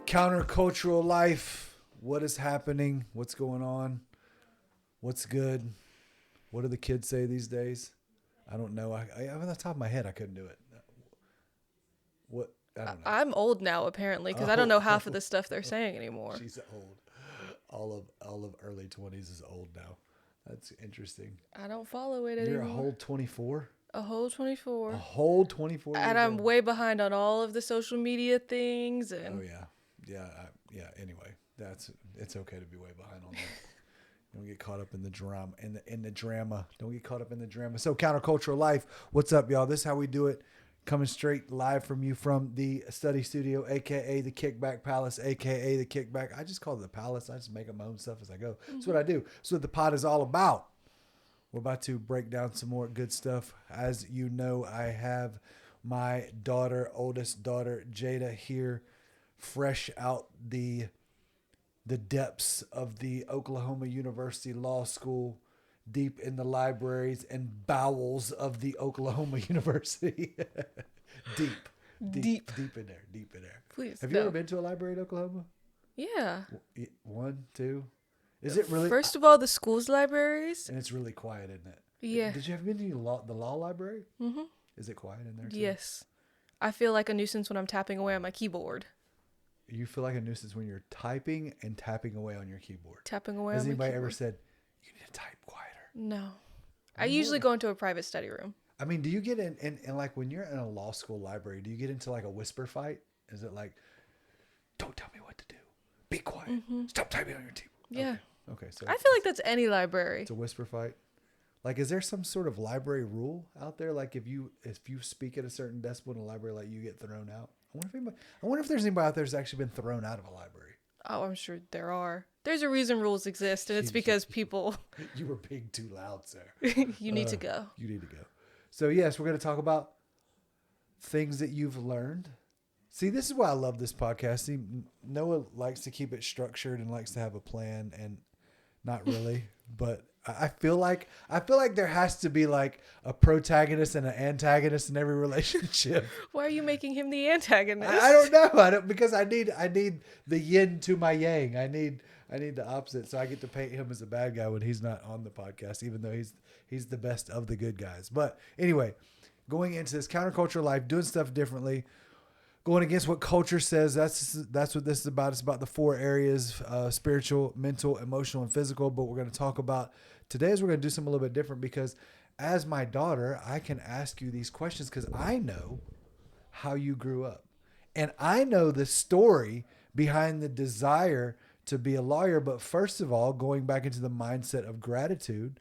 Countercultural life. What is happening? What's going on? What's good? What do the kids say these days? I don't know. I on the top of my head, I couldn't do it. What? I don't know. I'm old now, apparently, because I don't know half of the stuff they're saying anymore. She's old. All of early 20s is old now. That's interesting. I don't follow it anymore. You're a whole 24? A whole 24. A whole 24 years And I'm old. way behind on all of the social media things. And Oh, yeah. Yeah. Anyway, it's okay to be way behind on that. Don't get caught up in the drama. In the drama. Don't get caught up in the drama. So, Countercultural Life. What's up, y'all? This is how we do it. Coming straight live from you from the study studio, a.k.a. the Kickback Palace, a.k.a. the Kickback. I just call it the Palace. I just make up my own stuff as I go. That's what I do. That's what the pod is all about. We're about to break down some more good stuff. As you know, I have my oldest daughter, Jada, here, fresh out the depths of the Oklahoma University Law School, deep in the libraries and bowels of the Oklahoma University. Deep in there. Please. Have you ever been to a library in Oklahoma? Yeah. 1, 2. Is it really? First of all, the school's libraries. And it's really quiet, isn't it? Yeah. Did you ever been to the law library? Mm-hmm. Is it quiet in there too? Yes. I feel like a nuisance when I'm tapping away on my keyboard. You feel like a nuisance when you're typing and tapping away on your keyboard. Tapping away Has on my anybody keyboard. ever said, you need to type quieter? No. I usually go into a private study room. I mean, do you get in like when you're in a law school library, do you get into like a whisper fight? Is it like, don't tell me what to do. Be quiet. Mm-hmm. Stop typing on your keyboard. Yeah. Okay. So I feel like that's any library. it's a whisper fight. Like, is there some sort of library rule out there? Like, if you speak at a certain decibel in a library, like you get thrown out. I wonder if there's anybody out there who's actually been thrown out of a library. Oh, I'm sure there are. There's a reason rules exist, and it's because people... You were being too loud, sir. You need to go. You need to go. So, yes, we're going to talk about things that you've learned. See, this is why I love this podcast. See, Noah likes to keep it structured and likes to have a plan, and not really, but I feel like there has to be like a protagonist and an antagonist in every relationship. Why are you making him the antagonist? I don't know. Because I need the yin to my yang. I need the opposite, so I get to paint him as a bad guy when he's not on the podcast, even though he's the best of the good guys. But anyway, going into this counterculture life, doing stuff differently, going against what culture says. That's what this is about. It's about the 4 areas: spiritual, mental, emotional, and physical. But we're going to talk about today is we're going to do something a little bit different, because as my daughter, I can ask you these questions because I know how you grew up. And I know the story behind the desire to be a lawyer. But first of all, going back into the mindset of gratitude,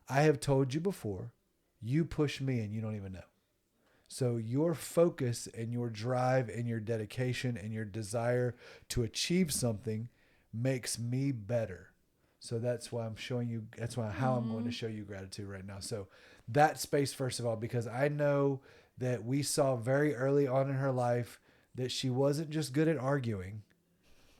I have told you before, you push me and you don't even know. So your focus and your drive and your dedication and your desire to achieve something makes me better. So that's why I'm showing you, how I'm going to show you gratitude right now. So that space, first of all, because I know that we saw very early on in her life that she wasn't just good at arguing,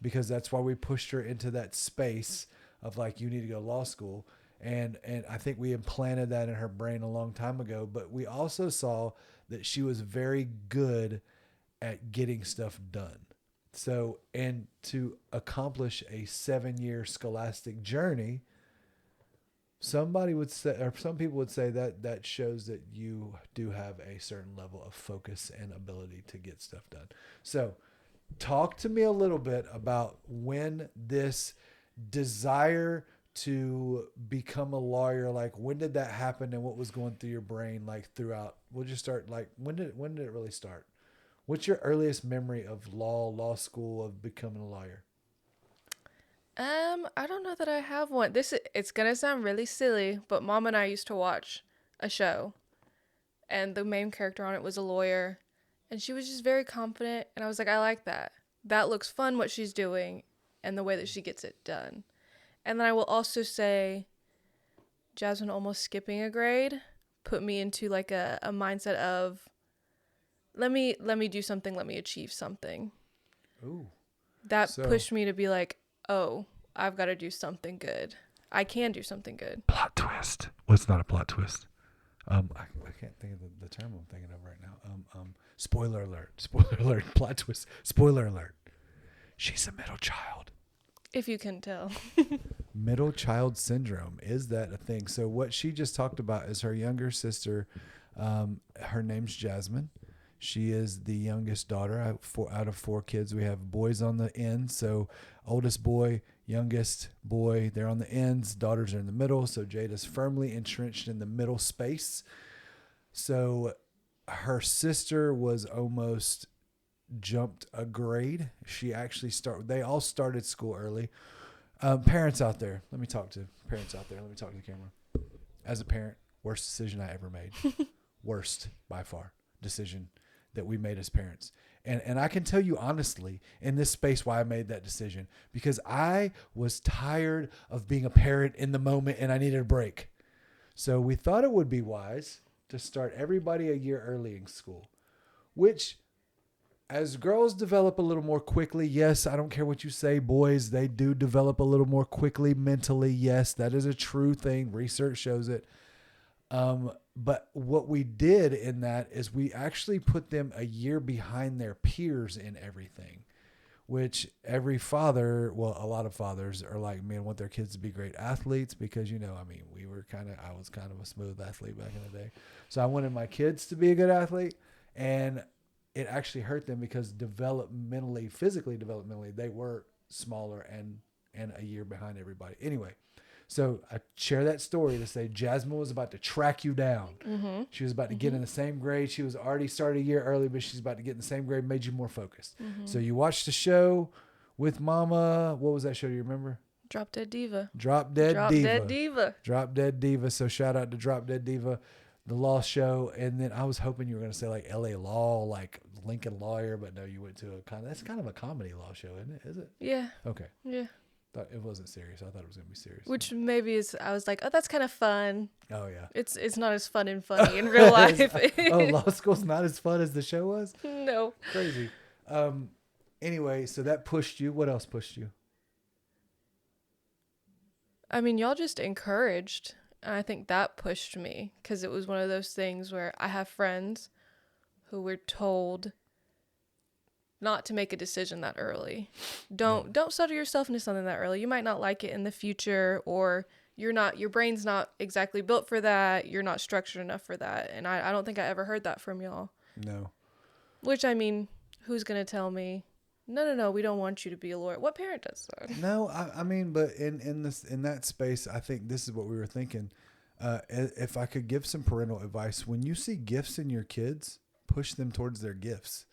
because that's why we pushed her into that space of like, you need to go to law school. And I think we implanted that in her brain a long time ago, but we also saw that she was very good at getting stuff done. So, and to accomplish a 7-year scholastic journey, somebody would say, or some people would say that shows that you do have a certain level of focus and ability to get stuff done. So talk to me a little bit about when this desire to become a lawyer, like when did that happen and what was going through your brain, like throughout, we'll just start like, when did it really start? What's your earliest memory of law school, of becoming a lawyer? I don't know that I have one. It's going to sound really silly, but Mom and I used to watch a show, and the main character on it was a lawyer, and she was just very confident, and I was like, I like that. That looks fun, what she's doing, and the way that she gets it done. And then I will also say Jasmine almost skipping a grade put me into like a mindset of let me do something, let me achieve something. Ooh. That pushed me to be like, oh, I've got to do something good. I can do something good. Plot twist. Well, it's not a plot twist. I can't think of the term I'm thinking of right now. Spoiler alert. Spoiler alert. Plot twist. Spoiler alert. She's a middle child. If you can tell. Middle child syndrome. Is that a thing? So what she just talked about is her younger sister. Her name's Jasmine. She is the youngest daughter out of 4 kids. We have boys on the end. So oldest boy, youngest boy, they're on the ends. Daughters are in the middle. So Jada's firmly entrenched in the middle space. So her sister was almost jumped a grade. She actually they all started school early. Parents out there, let me talk to parents out there. Let me talk to the camera. As a parent, worst decision I ever made. Worst by far decision that we made as parents. And I can tell you honestly in this space why I made that decision, because I was tired of being a parent in the moment and I needed a break. So we thought it would be wise to start everybody a year early in school, which as girls develop a little more quickly, yes, I don't care what you say, boys, they do develop a little more quickly mentally. Yes, that is a true thing. Research shows it. But what we did in that is we actually put them a year behind their peers in everything, which every father, well, a lot of fathers are like me and want their kids to be great athletes because, I was kind of a smooth athlete back in the day. So I wanted my kids to be a good athlete, and it actually hurt them because physically developmentally, they were smaller and a year behind everybody. Anyway, so I share that story to say Jasmine was about to track you down. Mm-hmm. She was about to get in the same grade. She was already started a year early, but she's about to get in the same grade, made you more focused. Mm-hmm. So you watched the show with Mama. What was that show? Do you remember? Drop Dead Diva. Drop Dead Diva. So shout out to Drop Dead Diva, the law show. And then I was hoping you were going to say like LA Law, like Lincoln Lawyer, but no, you went to that's kind of a comedy law show, isn't it? Is it? Yeah. Okay. Yeah. Thought it wasn't serious. I thought it was going to be serious. Which maybe I was like, oh, that's kind of fun. Oh, yeah. It's not as fun and funny in real life. Law school's not as fun as the show was? No. Crazy. Anyway, so that pushed you. What else pushed you? I mean, y'all just encouraged. And I think that pushed me because it was one of those things where I have friends who were told not to make a decision that early. Don't settle yourself into something that early. You might not like it in the future, or your brain's not exactly built for that. You're not structured enough for that. And I don't think I ever heard that from y'all. No. Which, I mean, who's going to tell me, no, we don't want you to be a lawyer? What parent does that? No, I mean, but in that space, I think this is what we were thinking. If I could give some parental advice, when you see gifts in your kids, push them towards their gifts.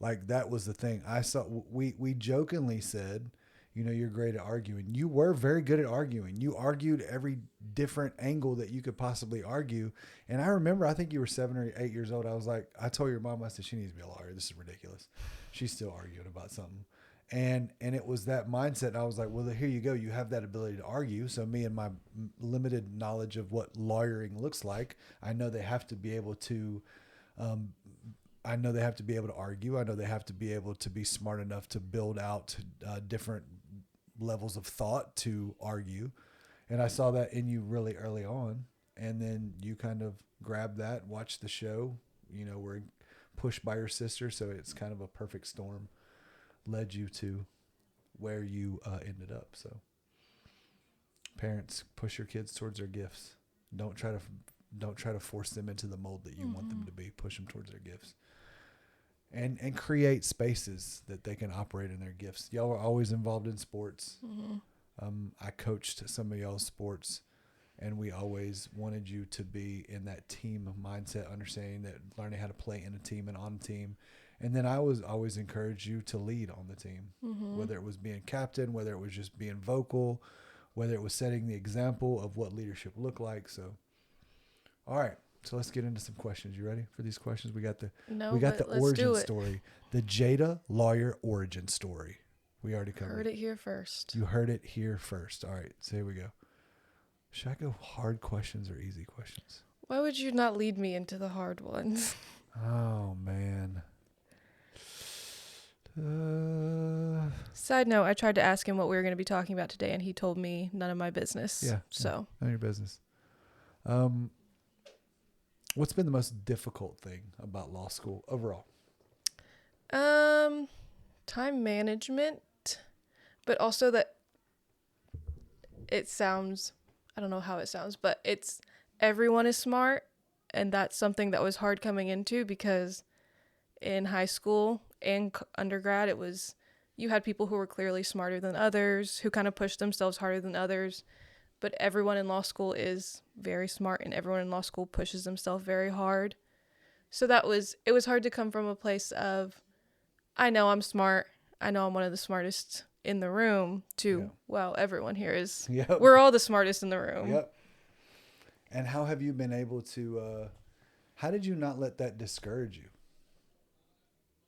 Like that was the thing. I saw, we jokingly said, you're great at arguing. You were very good at arguing. You argued every different angle that you could possibly argue. And I remember, I think you were 7 or 8 years old. I was like, I told your mom, I said, she needs to be a lawyer. This is ridiculous. She's still arguing about something. And it was that mindset. I was like, well, here you go. You have that ability to argue. So me and my limited knowledge of what lawyering looks like, I know they have to be able to, argue. I know they have to be able to be smart enough to build out different levels of thought to argue. And I saw that in you really early on. And then you kind of grabbed that, watched the show, were pushed by your sister. So it's kind of a perfect storm led you to where you ended up. So parents, push your kids towards their gifts. Don't try to force them into the mold that you want them to be. Push them towards their gifts. And create spaces that they can operate in their gifts. Y'all are always involved in sports. Mm-hmm. I coached some of y'all's sports, and we always wanted you to be in that team mindset, understanding that learning how to play in a team and on a team. And then I was always encouraged you to lead on the team, whether it was being captain, whether it was just being vocal, whether it was setting the example of what leadership looked like. So, all right. So let's get into some questions. You ready for these questions? We got the origin story, the Jada lawyer origin story. We already covered. Heard it here first. You heard it here first. All right. So here we go. Should I go hard questions or easy questions? Why would you not lead me into the hard ones? Oh, man. Side note, I tried to ask him what we were going to be talking about today, and he told me none of my business. Yeah. So. None of your business. What's been the most difficult thing about law school overall? Time management, but also that it sounds, I don't know how it sounds, but it's everyone is smart, and that's something that was hard coming into because in high school and undergrad, it was, you had people who were clearly smarter than others, who kind of pushed themselves harder than others, but everyone in law school is very smart, and everyone in law school pushes themselves very hard. So it was hard to come from a place of, I know I'm smart, I know I'm one of the smartest in the room, to, well, everyone here is, we're all the smartest in the room. Yep. And how have you been able to, how did you not let that discourage you?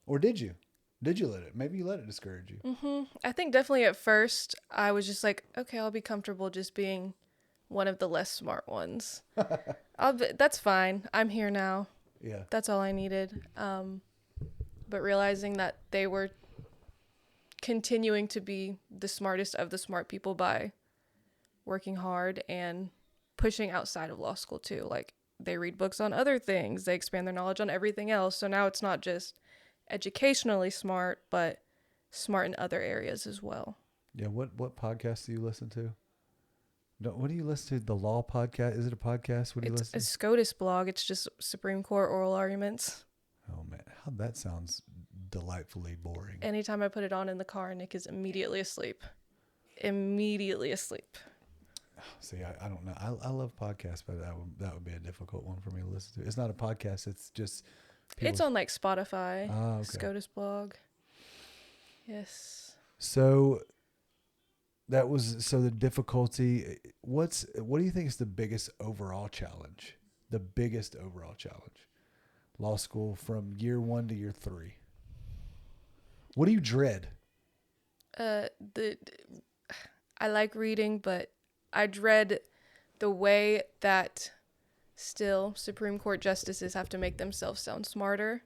Or did you? Did you let it? Maybe you let it discourage you. I think definitely at first, I was just like, okay, I'll be comfortable just being one of the less smart ones. That's fine. I'm here now. Yeah. That's all I needed. But realizing that they were continuing to be the smartest of the smart people by working hard and pushing outside of law school too. Like, they read books on other things. They expand their knowledge on everything else. So now it's not just educationally smart, but smart in other areas as well. Yeah. What podcasts do you listen to? No, what do you listen to? The law podcast? Is it a podcast? What do you listen to? It's a SCOTUS blog. It's just Supreme Court oral arguments. Oh, man. That sounds delightfully boring. Anytime I put it on in the car, Nick is immediately asleep. Immediately asleep. See, I don't know. I love podcasts, but that would be a difficult one for me to listen to. It's not a podcast. It's just... It's on like Spotify. Okay. SCOTUS blog. Yes. So the difficulty, what do you think is the biggest overall challenge? The biggest overall challenge? Law school from year 1 to year 3. What do you dread? I like reading, but I dread the way that still Supreme Court justices have to make themselves sound smarter,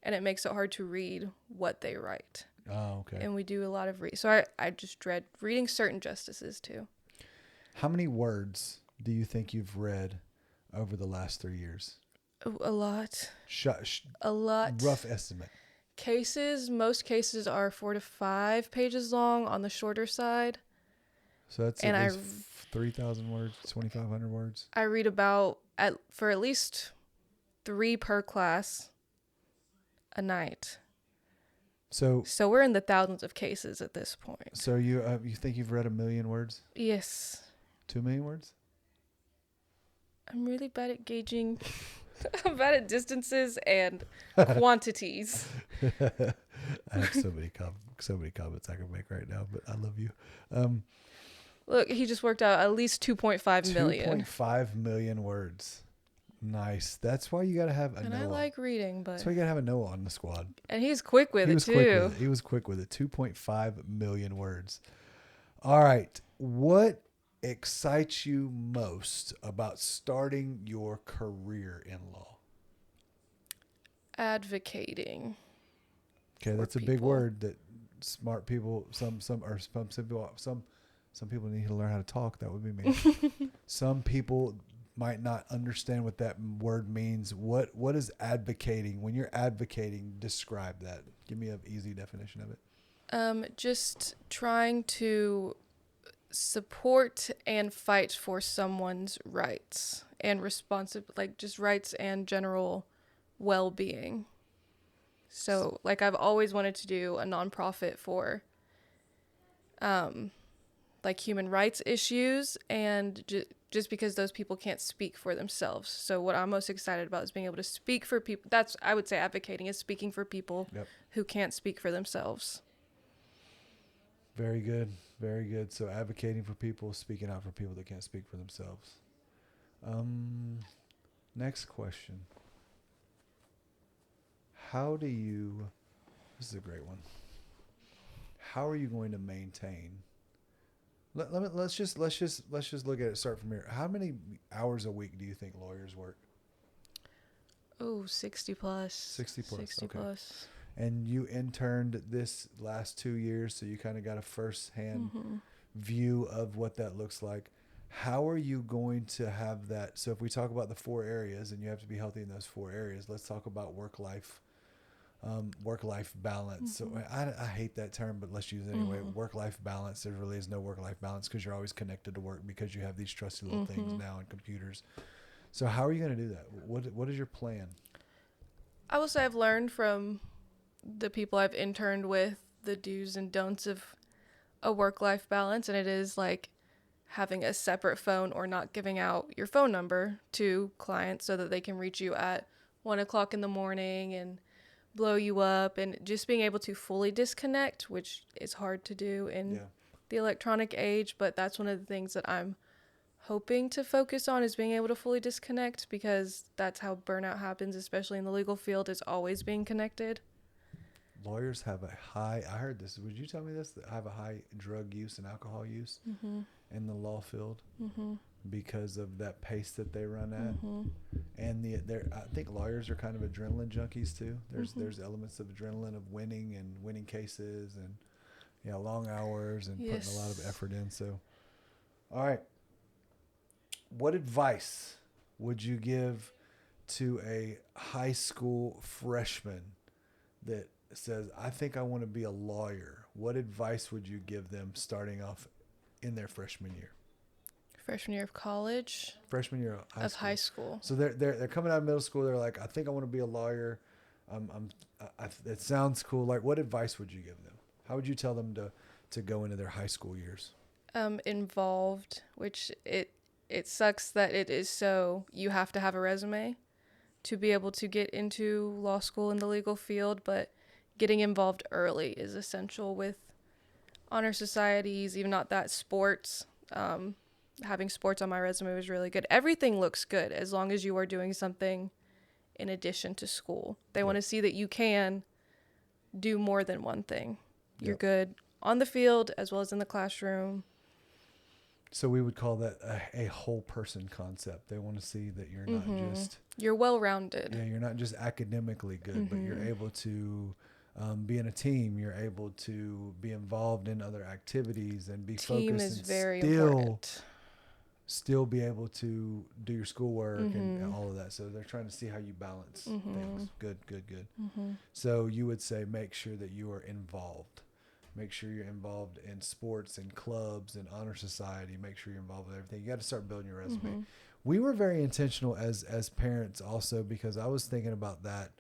and it makes it hard to read what they write. Oh, okay. And we do a lot of so I just dread reading certain justices too. How many words do you think you've read over the last 3 years? A lot. A lot. Rough estimate. Most cases are 4 to 5 pages long on the shorter side. So that's at least 3,000 words, 2,500 words. I read for at least 3 per class a night. So we're in the thousands of cases at this point. So you think you've read 1 million words? Yes. 2 million words? I'm really bad at gauging. I'm bad at distances and quantities. I have so many comments I can make right now, but I love you. Look, he just worked out at least 2.5 million. 2.5 million words. Nice. That's why you got to have a Noah. And I like reading, but... That's why you got to have a Noah on the squad. And he's quick with it, too. He was quick with it. 2.5 million words. All right. What excites you most about starting your career in law? Advocating. Okay, that's a big word that smart people, some people need to learn how to talk. That would be me. Some people might not understand what that word means. What is advocating? When you're advocating, describe that. Give me an easy definition of it. Just trying to support and fight for someone's rights and just rights and general well-being. So, like, I've always wanted to do a nonprofit for, like, human rights issues, and just because those people can't speak for themselves. So what I'm most excited about is being able to speak for people. That's, I would say, advocating is speaking for people who can't speak for themselves. Very good. Very good. So advocating for people, speaking out for people that can't speak for themselves. Next question. This is a great one. How are you going to maintain Let's just look at it. Start from here. How many hours a week do you think lawyers work? Oh, 60 plus. 60 plus. 60 Okay. plus. And you interned this last 2 years, so you kind of got a first-hand view of what that looks like. How are you going to have that? So if we talk about the 4 areas, and you have to be healthy in those 4 areas, let's talk about work-life balance. So I hate that term, but let's use it anyway. Work-life balance. There really is no work-life balance because you're always connected to work because you have these trusty little things now and computers. So how are you going to do that? What is your plan? I will say I've learned from the people I've interned with the do's and don'ts of a work-life balance, and it is like having a separate phone or not giving out your phone number to clients so that they can reach you at 1 o'clock in the morning and blow you up, and just being able to fully disconnect, which is hard to do in the electronic age, but that's one of the things that I'm hoping to focus on, is being able to fully disconnect, because that's how burnout happens, especially in the legal field, is always being connected. Lawyers have a high, I heard this, would you tell me this? That have a high drug use and alcohol use in the law field because of that pace that they run at. And I think lawyers are kind of adrenaline junkies too. There's elements of adrenaline, of winning cases and long hours and putting a lot of effort in. So, all right. What advice would you give to a high school freshman that says, I think I want to be a lawyer? What advice would you give them starting off in their freshman year? Freshman year of college. Freshman year of high school. So they're coming out of middle school. They're like, I think I want to be a lawyer. It sounds cool. Like, what advice would you give them? How would you tell them to go into their high school years? Involved, which it sucks that it is so, you have to have a resume to be able to get into law school in the legal field, but getting involved early is essential with honor societies, even not that, sports. Having sports on my resume was really good. Everything looks good as long as you are doing something in addition to school. They want to see that you can do more than one thing. You're good on the field as well as in the classroom. So we would call that a whole person concept. They want to see that you're not just... You're well-rounded. Yeah, you're not just academically good, but you're able to be in a team. You're able to be involved in other activities and be Team focused is and very important. Still be able to do your schoolwork and all of that. So they're trying to see how you balance things. Good. So you would say make sure that you are involved. Make sure you're involved in sports and clubs and honor society. Make sure you're involved with everything. You got to start building your resume. We were very intentional as parents also, because I was thinking about that.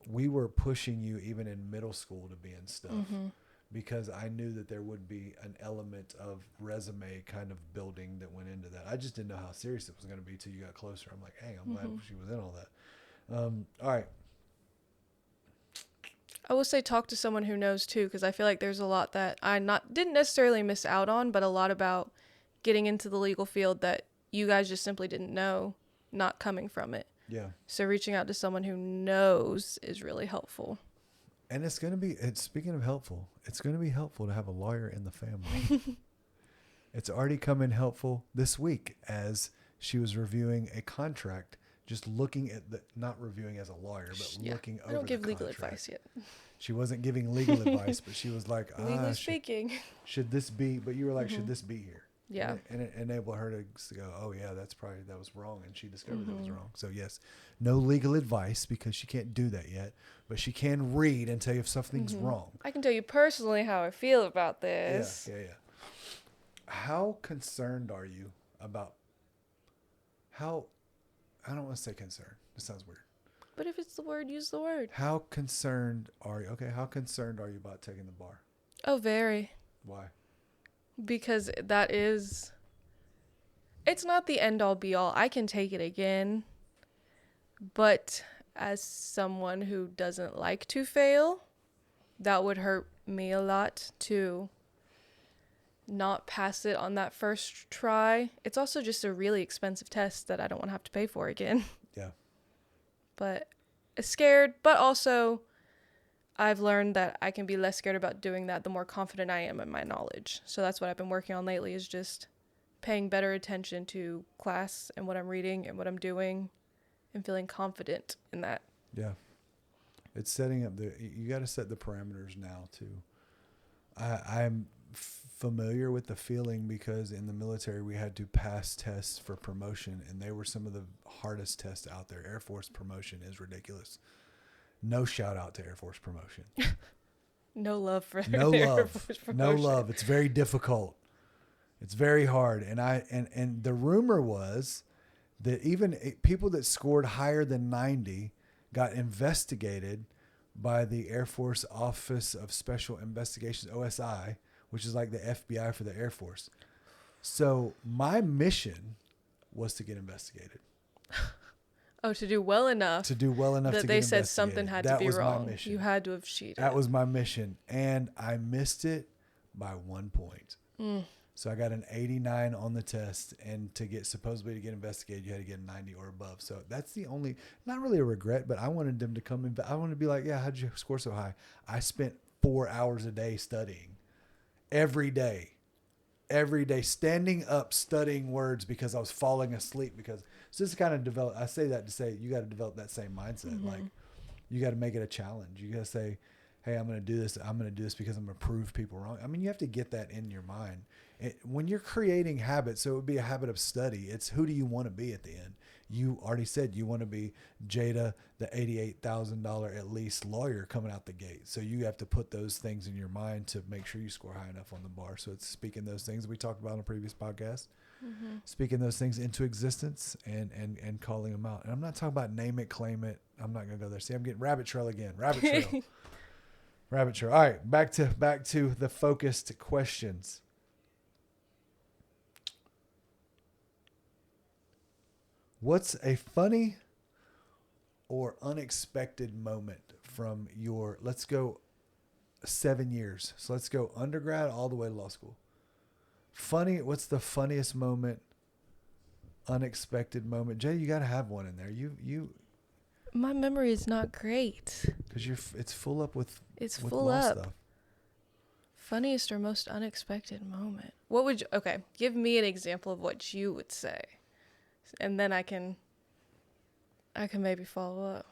We were pushing you even in middle school to be in stuff because I knew that there would be an element of resume kind of building that went into that. I just didn't know how serious it was going to be till you got closer. I'm like, hey, I'm glad she was in all that. All right. I will say talk to someone who knows too, because I feel like there's a lot that I didn't necessarily miss out on, but a lot about getting into the legal field that you guys just simply didn't know, not coming from it. Yeah. So reaching out to someone who knows is really helpful. And speaking of helpful, it's going to be helpful to have a lawyer in the family. It's already come in helpful this week as she was reviewing a contract, just looking at not reviewing as a lawyer, but looking over the contract. I don't give legal advice yet. She wasn't giving legal advice, but she was like, legally speaking, should this be, but you were like, should this be here? Yeah. And it enabled her to go, oh yeah, that was wrong. And she discovered that was wrong. So yes, no legal advice because she can't do that yet, but she can read and tell you if something's wrong. I can tell you personally how I feel about this. Yeah. How concerned are you about I don't want to say concerned. It sounds weird. But if it's the word, use the word. How concerned are you? Okay. How concerned are you about taking the bar? Oh, very. Why? Because it's not the end all be all. I can take it again, but as someone who doesn't like to fail, that would hurt me a lot to not pass it on that first try. It's also just a really expensive test that I don't want to have to pay for again. Yeah. But scared, but also I've learned that I can be less scared about doing that the more confident I am in my knowledge. So that's what I've been working on lately, is just paying better attention to class and what I'm reading and what I'm doing and feeling confident in that. Yeah. It's setting up you got to set the parameters now too. I'm familiar with the feeling because in the military we had to pass tests for promotion, and they were some of the hardest tests out there. Air Force promotion is ridiculous. No shout out to Air Force promotion. No love for No Air love. Force No promotion. love. It's very difficult. It's very hard. And the rumor was that even people that scored higher than 90 got investigated by the Air Force Office of Special Investigations, OSI, which is like the FBI for the Air Force. So my mission was to get investigated. Oh, to do well enough. To do well enough that to they get said investigated. something had That to be was wrong. my mission. You had to have cheated. That was my mission. And I missed it by 1 point. So I got an 89 on the test, and supposedly to get investigated, you had to get a 90 or above. So that's the only, not really a regret, but I wanted them to come in. I wanted to be like, yeah, how'd you score so high? I spent 4 hours a day studying every day, standing up, studying words because I was falling asleep. Because so this kind of develop. I say that to say you got to develop that same mindset. Mm-hmm. Like you got to make it a challenge. You got to say, hey, I'm going to do this. I'm going to do this because I'm going to prove people wrong. I mean, you have to get that in your mind. When you're creating habits, so it would be a habit of study. It's who do you want to be at the end? You already said you want to be Jada, the $88,000 at least lawyer coming out the gate. So you have to put those things in your mind to make sure you score high enough on the bar. So it's speaking those things we talked about on a previous podcast, speaking those things into existence and calling them out. And I'm not talking about name it, claim it. I'm not going to go there. See, I'm getting rabbit trail again. Rabbit trail. Rabbit trail. All right, back to the focused questions. What's a funny or unexpected moment from your, let's go 7 years. So let's go undergrad all the way to law school. Funny. What's the funniest moment, unexpected moment? Jay, you got to have one in there. You. My memory is not great. Because it's full up with full law up. stuff. Funniest or most unexpected moment? What would you, okay, give me an example of what you would say. And then I can maybe follow up.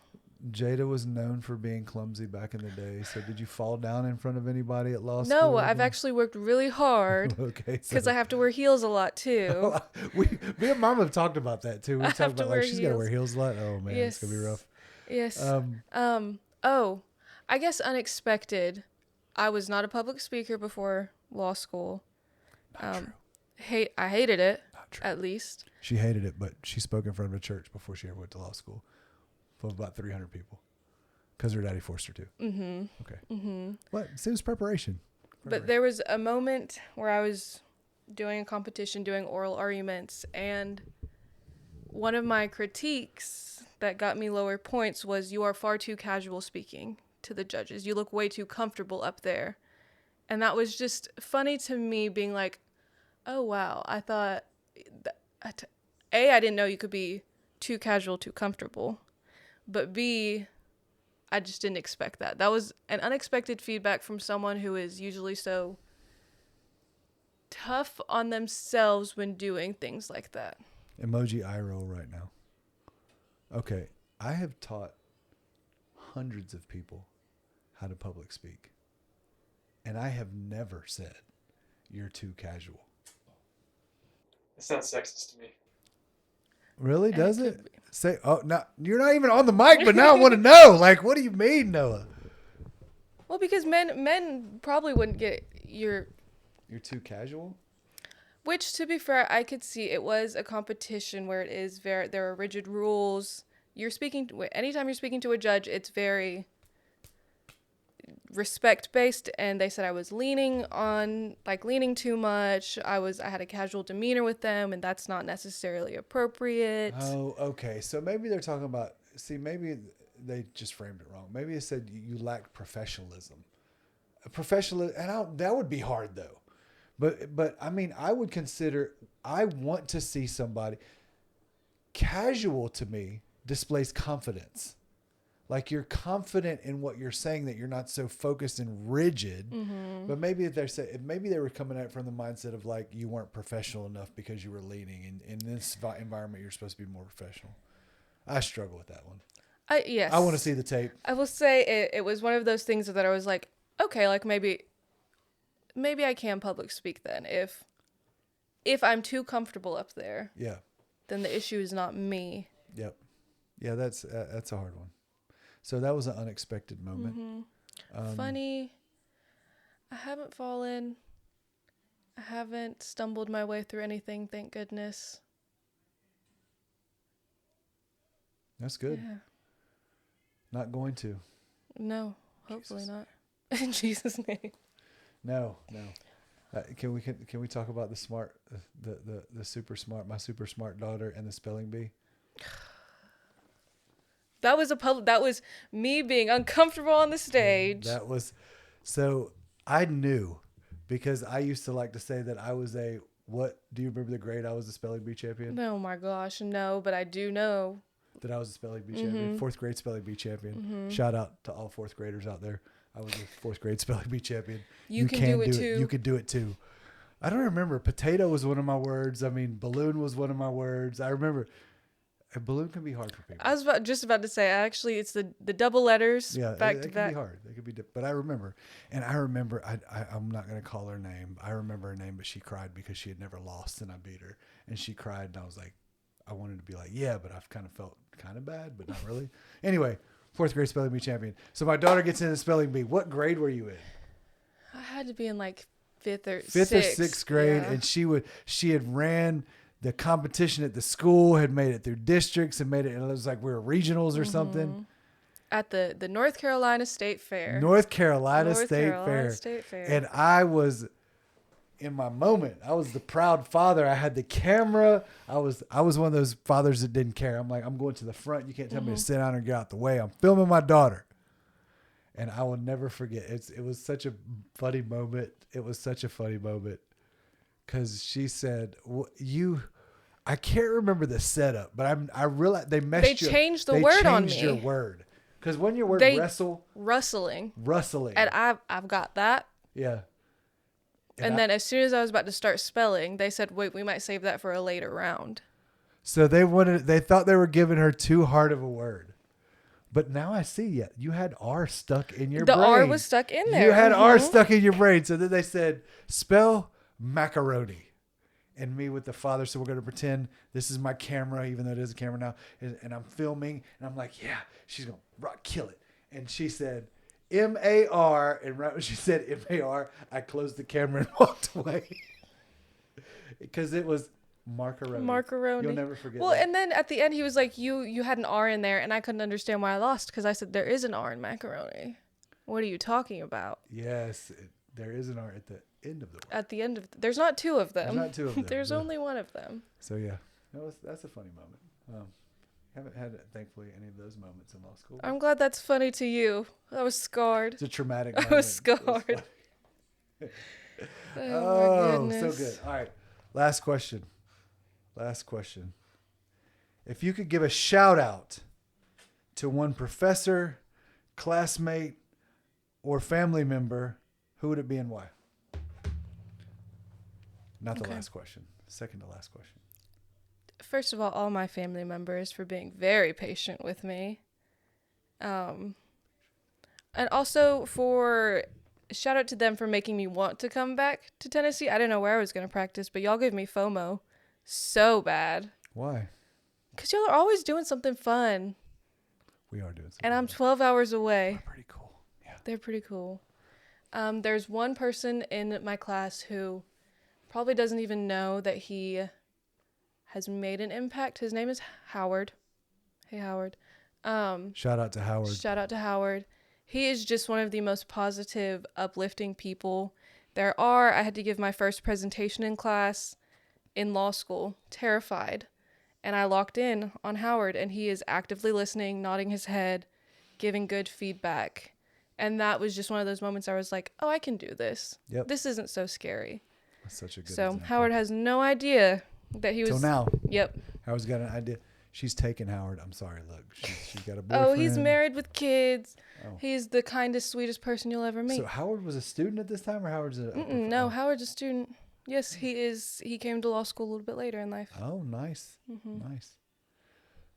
Jada was known for being clumsy back in the day. So did you fall down in front of anybody at law school? No, I've actually worked really hard. Okay. Because I have to wear heels a lot too. Me and Mom have talked about that too. We've I talked have to about wear she's got to wear heels. heels a lot. Oh man, Yes. it's gonna be rough. Yes. I guess unexpected. I was not a public speaker before law school. Not true. I hated it. Not true. At least. She hated it, but she spoke in front of a church before she ever went to law school, for about 300 people, because her daddy forced her to. Mm-hmm. Okay. Mm-hmm. What? It was preparation. But there was a moment where I was doing a competition, doing oral arguments, and one of my critiques that got me lower points was, you are far too casual speaking to the judges. You look way too comfortable up there. And that was just funny to me, being like, oh, wow, I thought, I didn't know you could be too casual, too comfortable. But B, I just didn't expect that. That was an unexpected feedback from someone who is usually so tough on themselves when doing things like that. Emoji eye roll right now. Okay. I have taught hundreds of people how to public speak. And I have never said, you're too casual. It sounds sexist to me. Really? And Does it it? could be. Say, oh, no, you're not even on the mic, but now I want to know. Like, what do you mean, Noah? Well, because men probably wouldn't get You're too casual? which, to be fair, I could see it was a competition where there are rigid rules. Anytime you're speaking to a judge, it's very respect based, and they said I was leaning too much. I had a casual demeanor with them, and that's not necessarily appropriate. Oh, okay. So maybe they're talking about, maybe they just framed it wrong. Maybe it said you lacked professionalism. That would be hard though. But I mean, I want to see somebody casual. To me, displays confidence. Like you're confident in what you're saying, that you're not so focused and rigid. Mm-hmm. But maybe maybe they were coming at it from the mindset of like you weren't professional enough because you were leading. And in this environment, you're supposed to be more professional. I struggle with that one. Yes. I want to see the tape. I will say it was one of those things that I was like, okay, like maybe I can public speak then if I'm too comfortable up there. Yeah. Then the issue is not me. Yep. Yeah, that's a hard one. So that was an unexpected moment. Mm-hmm. Funny. I haven't fallen. I haven't stumbled my way through anything, thank goodness. That's good. Yeah. Not going to. No, hopefully Jesus. not. In Jesus' name. No. Can we talk about the super smart, my super smart daughter and the spelling bee? That was me being uncomfortable on the stage. That was, so I knew, because I used to like to say that I was what do you remember the grade I was the spelling bee champion? Oh my gosh, no, but I do know. That I was a spelling bee champion, 4th grade spelling bee champion. Shout out to all 4th graders out there. I was a 4th grade spelling bee champion. You can do it too. You can do it too. I don't remember. Potato was one of my words. I mean, balloon was one of my words. I remember. A balloon can be hard for people. I was just about to say, actually, it's the double letters back to back. It can be hard. It could be, but I remember. And I remember, I'm not going to call her name. I remember her name, but she cried because she had never lost and I beat her. And she cried and I was like, I wanted to be like, yeah, but I've kind of felt kind of bad, but not really. Anyway, 4th grade spelling bee champion. So my daughter gets in the spelling bee. What grade were you in? I had to be in like 5th or 6th grade. Yeah. And she had ran the competition at the school, had made it through districts and made it. And it was like we were regionals or something. At the North Carolina State Fair. North Carolina State Fair. And I was in my moment. I was the proud father. I had the camera. I was one of those fathers that didn't care. I'm like, I'm going to the front. You can't tell me to sit down or get out the way. I'm filming my daughter. And I will never forget. It was such a funny moment. It was such a funny moment. Because she said, I can't remember the setup, but I realized they changed the word on me. They changed your word. Because when your word rustling. And I've got that. Yeah. And then as soon as I was about to start spelling, they said, wait, we might save that for a later round. So they thought they were giving her too hard of a word. But now I see you had R stuck in your brain. The R was stuck in there. You had R stuck in your brain. So then they said, spell macaroni. And me with the father, so we're going to pretend this is my camera, even though it is a camera now. And I'm filming, and I'm like, yeah, she's going to kill it. And she said, M-A-R. And right when she said M-A-R, I closed the camera and walked away. Because it was Marcaroni. You'll never forget that. And then at the end, he was like, you had an R in there, and I couldn't understand why I lost, because I said, there is an R in macaroni. What are you talking about? Yes, there is an R at the end of the word. At the end of there's not two of them. There's not two of them. There's only one of them. So yeah, that's a funny moment. Haven't had thankfully any of those moments in law school. I'm glad that's funny to you. I was scarred. It's a traumatic moment. I was scarred. Oh, my goodness. So good. All right, last question. If you could give a shout out to one professor, classmate, or family member, who would it be and why? Not the last question. Second to last question. First of all my family members for being very patient with me. And also shout out to them for making me want to come back to Tennessee. I didn't know where I was going to practice, but y'all gave me FOMO so bad. Why? Because y'all are always doing something fun. We are doing something. And I'm 12 hours away. They're pretty cool. Yeah. They're pretty cool. There's one person in my class who probably doesn't even know that he has made an impact. His name is Howard. Hey, Howard. Shout out to Howard. Shout out to Howard. He is just one of the most positive, uplifting people there are. I had to give my first presentation in class in law school, terrified. And I locked in on Howard, and he is actively listening, nodding his head, giving good feedback. And that was just one of those moments I was like, oh, I can do this. Yep. This isn't so scary. That's such a good So example. Howard has no idea that he was... Till now. Yep. Howard's got an idea. She's taken, Howard. I'm sorry. Look, she's got a boyfriend. Oh, he's married with kids. Oh. He's the kindest, sweetest person you'll ever meet. So Howard was a student at this time, or Howard's a No, Howard's a student. Yes, he is. He came to law school a little bit later in life. Oh, nice. Nice.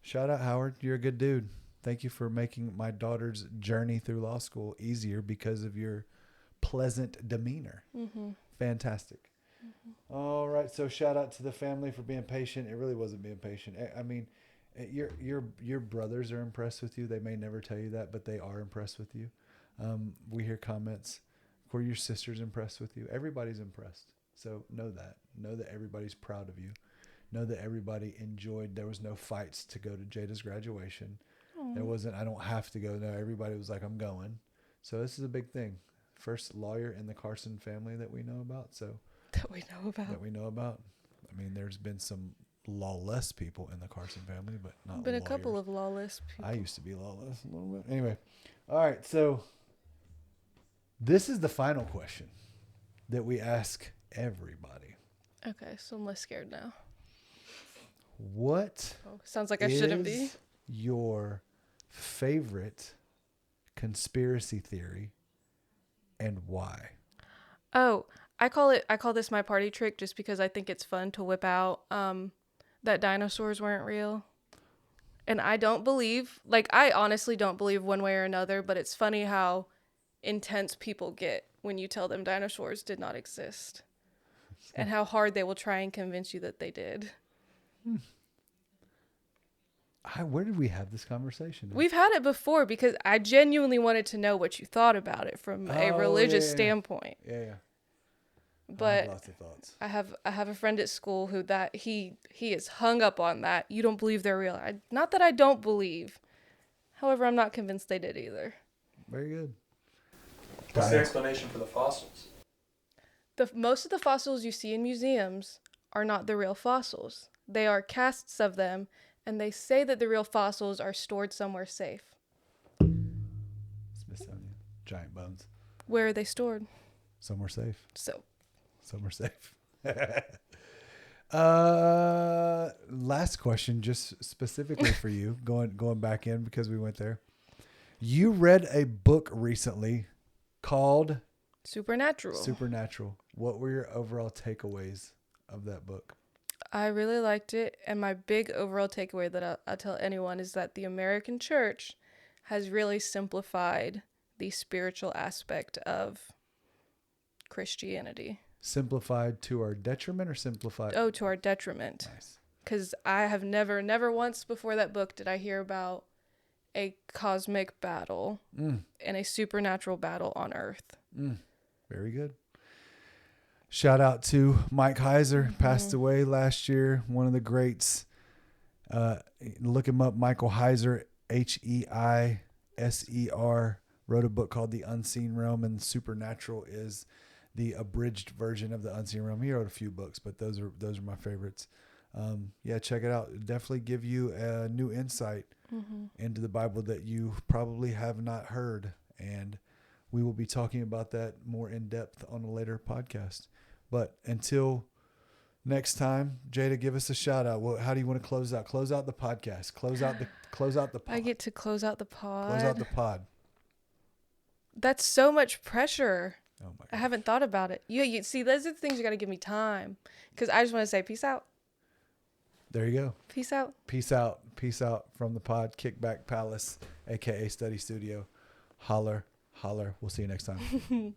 Shout out, Howard. You're a good dude. Thank you for making my daughter's journey through law school easier because of your pleasant demeanor. Fantastic. All right. So shout out to the family for being patient. It really wasn't being patient. I mean, your brothers are impressed with you. They may never tell you that, but they are impressed with you. We hear comments where your sister's impressed with you. Everybody's impressed. So know that everybody's proud of you. Know that everybody enjoyed. There was no fights to go to Jada's graduation. There wasn't, I don't have to go. No, everybody was like, I'm going. So this is a big thing. First lawyer in the Carson family that we know about. That we know about. I mean, there's been some lawless people in the Carson family, but not Been lawyers. a couple of lawless people. I used to be lawless a little bit. Anyway. All right. So this is the final question that we ask everybody. Okay, so I'm less scared now. What sounds like I shouldn't be. is your favorite conspiracy theory and why? Oh, I call this my party trick just because I think it's fun to whip out that dinosaurs weren't real. And I don't believe, I honestly don't believe one way or another, but it's funny how intense people get when you tell them dinosaurs did not exist. And how hard they will try and convince you that they did. Where did we have this conversation? We've had it before because I genuinely wanted to know what you thought about it from a religious standpoint. Yeah. But I have lots of thoughts. I have a friend at school who he is hung up on that. You don't believe they're real. Not that I don't believe. However, I'm not convinced they did either. Very good. What's the explanation for the fossils? Most of the fossils you see in museums are not the real fossils. They are casts of them, and they say that the real fossils are stored somewhere safe. Smithsonian. Giant bones. Where are they stored? Somewhere safe. Somewhere safe. Last question, just specifically for you, going back in because we went there. You read a book recently called Supernatural. What were your overall takeaways of that book? I really liked it, and my big overall takeaway that I'll tell anyone is that the American church has really simplified the spiritual aspect of Christianity. Simplified to our detriment or simplified? Oh, to our detriment. Nice. Because I have never once before that book did I hear about a cosmic battle and a supernatural battle on Earth. Very good. Shout out to Mike Heiser, passed away last year. One of the greats. Look him up, Michael Heiser, Heiser. Wrote a book called The Unseen Realm, and Supernatural is the abridged version of The Unseen Realm. He wrote a few books, but those are my favorites. Check it out. It'll definitely give you a new insight into the Bible that you probably have not heard, and we will be talking about that more in depth on a later podcast. But until next time, Jada, give us a shout out. How do you want to close out? Close out the podcast. Close out the pod. I get to close out the pod. Close out the pod. That's so much pressure. Oh my God. I haven't thought about it. You see, those are the things you got to give me time, because I just want to say peace out. There you go. Peace out. Peace out. Peace out from the pod. Kickback Palace, aka Study Studio. Holler. We'll see you next time.